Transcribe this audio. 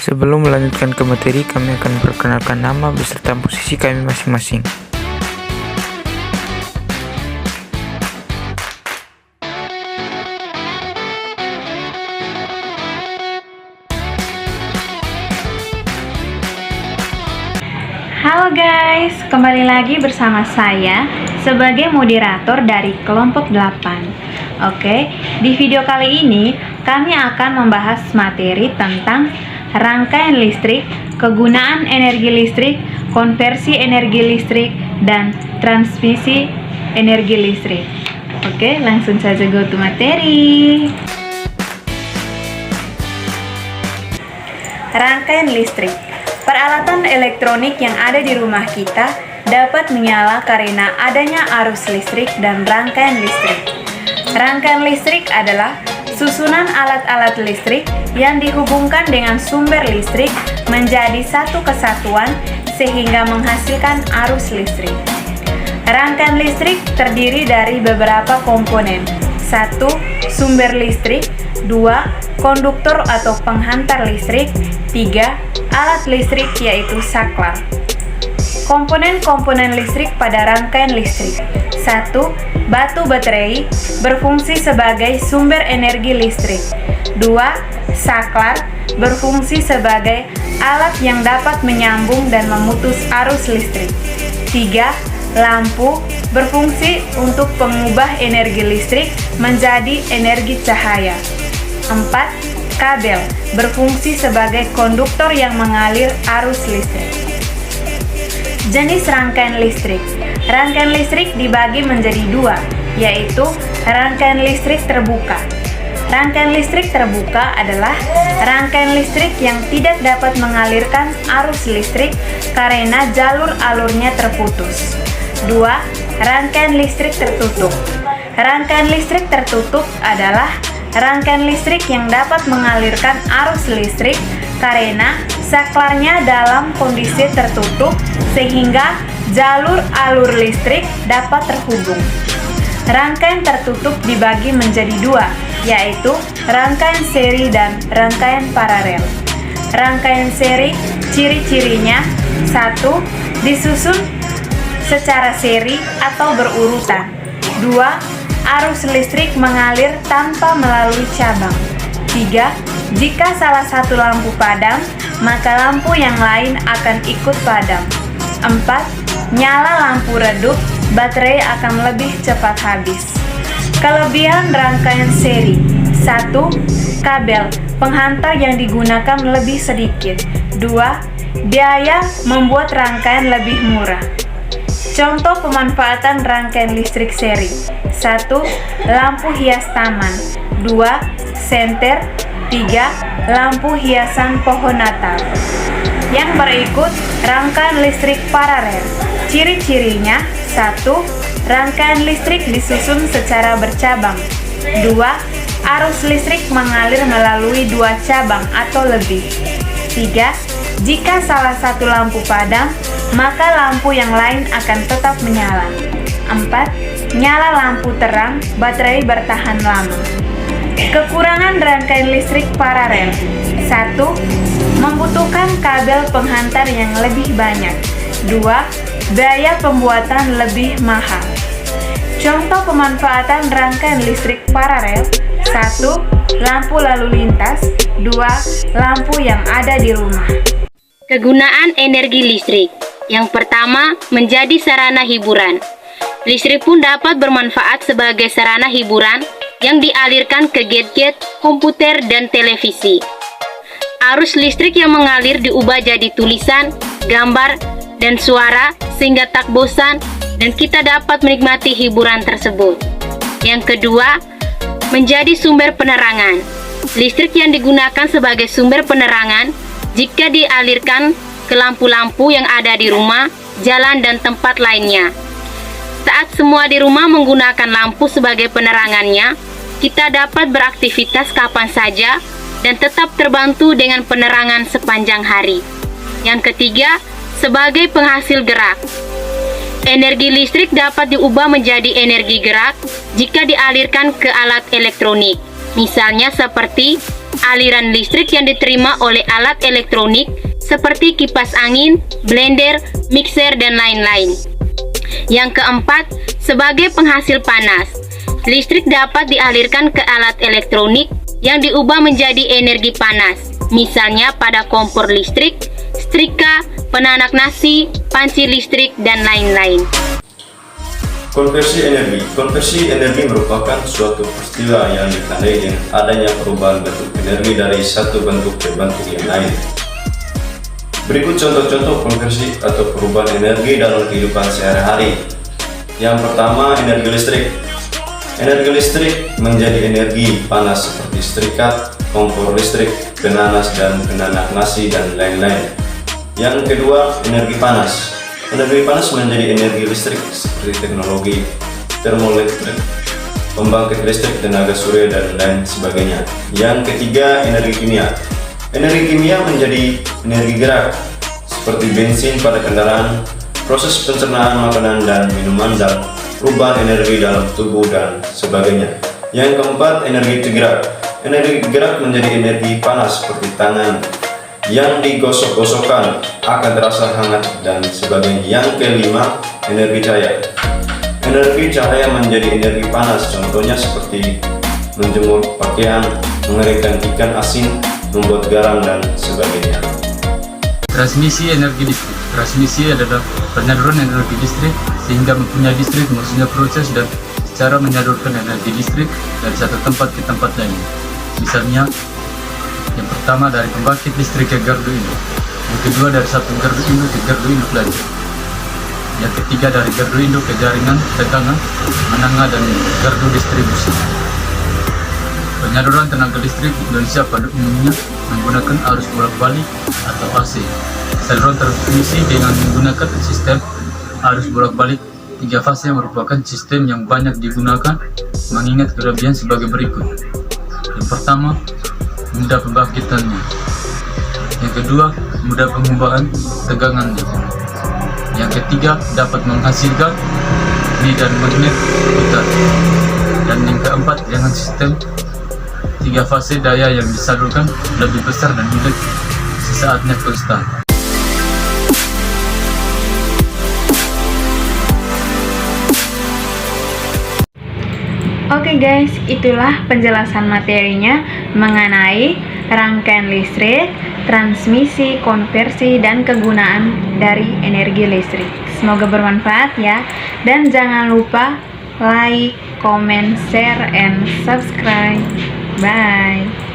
Sebelum melanjutkan ke materi, kami akan perkenalkan nama beserta posisi kami masing-masing. Halo guys, kembali lagi bersama saya sebagai moderator dari kelompok 8. Oke, di video kali ini kami akan membahas materi tentang rangkaian listrik, kegunaan energi listrik, konversi energi listrik, dan transmisi energi listrik. Oke, langsung saja go to materi. Rangkaian listrik. Peralatan elektronik yang ada di rumah kita dapat menyala karena adanya arus listrik dan rangkaian listrik. Rangkaian listrik adalah susunan alat-alat listrik yang dihubungkan dengan sumber listrik menjadi satu kesatuan sehingga menghasilkan arus listrik. Rangkaian listrik terdiri dari beberapa komponen. 1. Sumber listrik. 2. Konduktor atau penghantar listrik. 3. Alat listrik yaitu saklar. Komponen-komponen listrik pada rangkaian listrik. 1. Batu baterai berfungsi sebagai sumber energi listrik. 2. Saklar berfungsi sebagai alat yang dapat menyambung dan memutus arus listrik. 3. Lampu berfungsi untuk pengubah energi listrik menjadi energi cahaya. 4. Kabel berfungsi sebagai konduktor yang mengalir arus listrik. Jenis rangkaian listrik. Rangkaian listrik dibagi menjadi dua, yaitu rangkaian listrik terbuka. Rangkaian listrik terbuka adalah rangkaian listrik yang tidak dapat mengalirkan arus listrik karena jalur alurnya terputus. 2. Rangkaian listrik tertutup. Rangkaian listrik tertutup adalah rangkaian listrik yang dapat mengalirkan arus listrik karena saklarnya dalam kondisi tertutup sehingga jalur alur listrik dapat terhubung. Rangkaian tertutup dibagi menjadi dua, yaitu rangkaian seri dan rangkaian paralel. Rangkaian seri ciri-cirinya: 1. Disusun secara seri atau berurutan. 2. Arus listrik mengalir tanpa melalui cabang. 3. Jika salah satu lampu padam, maka lampu yang lain akan ikut padam. 4. Nyala lampu redup, baterai akan lebih cepat habis. Kelebihan rangkaian seri. 1. Kabel penghantar yang digunakan lebih sedikit. 2. Biaya membuat rangkaian lebih murah. Contoh pemanfaatan rangkaian listrik seri. 1. Lampu hias taman. 2. Senter. 3. Lampu hiasan pohon Natal. Yang berikut rangkaian listrik paralel. Ciri-cirinya: 1. Rangkaian listrik disusun secara bercabang. 2. Arus listrik mengalir melalui dua cabang atau lebih. 3. Jika salah satu lampu padam, maka lampu yang lain akan tetap menyala. 4. Nyala lampu terang, baterai bertahan lama. Kekurangan rangkaian listrik paralel. 1. Membutuhkan kabel penghantar yang lebih banyak. 2. Biaya pembuatan lebih mahal. Contoh pemanfaatan rangkaian listrik paralel. 1. Lampu lalu lintas. 2. Lampu yang ada di rumah. Kegunaan energi listrik. Yang pertama, menjadi sarana hiburan. Listrik pun dapat bermanfaat sebagai sarana hiburan yang dialirkan ke gadget, komputer, dan televisi. Arus listrik yang mengalir diubah jadi tulisan, gambar, dan suara sehingga tak bosan dan kita dapat menikmati hiburan tersebut. Yang kedua, menjadi sumber penerangan. Listrik yang digunakan sebagai sumber penerangan jika dialirkan ke lampu-lampu yang ada di rumah, jalan, dan tempat lainnya. Saat semua di rumah menggunakan lampu sebagai penerangannya, kita dapat beraktivitas kapan saja dan tetap terbantu dengan penerangan sepanjang hari. Yang ketiga, sebagai penghasil gerak. Energi listrik dapat diubah menjadi energi gerak jika dialirkan ke alat elektronik, misalnya seperti aliran listrik yang diterima oleh alat elektronik seperti kipas angin, blender, mixer, dan lain-lain. Yang keempat, sebagai penghasil panas. Listrik dapat dialirkan ke alat elektronik yang diubah menjadi energi panas, misalnya pada kompor listrik, setrika, penanak nasi, panci listrik, dan lain-lain. Konversi energi. Konversi energi merupakan suatu peristiwa yang ditandai dengan adanya perubahan bentuk energi dari satu bentuk ke bentuk yang lain. Berikut contoh-contoh konversi atau perubahan energi dalam kehidupan sehari-hari. Yang pertama, energi listrik. Energi listrik menjadi energi panas seperti setrika, kompor listrik, penanas dan penanak nasi, dan lain-lain. Yang kedua, energi panas. Energi panas menjadi energi listrik seperti teknologi termoelektrik, pembangkit listrik tenaga surya, dan lain sebagainya. Yang ketiga, energi kimia. Energi kimia menjadi energi gerak seperti bensin pada kendaraan, proses pencernaan makanan dan minuman, dan perubahan energi dalam tubuh dan sebagainya. Yang keempat, energi tergerak. Energi gerak menjadi energi panas seperti tangan yang digosok-gosokkan akan terasa hangat dan sebagainya. Yang kelima, energi cahaya. Energi cahaya menjadi energi panas, contohnya seperti menjemur pakaian, mengeringkan ikan asin, membuat garam, dan sebagainya. Transmisi energi listrik. Transmisi adalah penyaluran energi listrik sehingga mempunyai listrik, maksudnya proses dan cara menyalurkan energi listrik dari satu tempat ke tempat lain. Misalnya, yang pertama dari pembangkit listrik ke gardu induk, yang kedua dari satu gardu induk ke gardu induk lagi, yang ketiga dari gardu induk ke jaringan tegangan menengah dan gardu distribusi. Penyaluran tenaga listrik Indonesia pada umumnya menggunakan arus bolak-balik atau AC. Saluran transmisi dengan menggunakan sistem arus bolak-balik 3 fase merupakan sistem yang banyak digunakan, mengingat kelebihan sebagai berikut. Yang pertama, mudah pembangkitannya. Yang kedua, mudah pengubahan tegangannya. Yang ketiga, dapat menghasilkan medan magnet putar. Dan yang keempat, dengan sistem 3 fase daya yang disalurkan lebih besar dan mudah sesaatnya konstan. Oke guys, itulah penjelasan materinya mengenai rangkaian listrik, transmisi, konversi, dan kegunaan dari energi listrik. Semoga bermanfaat ya. Dan jangan lupa like, comment, share, and subscribe. Bye.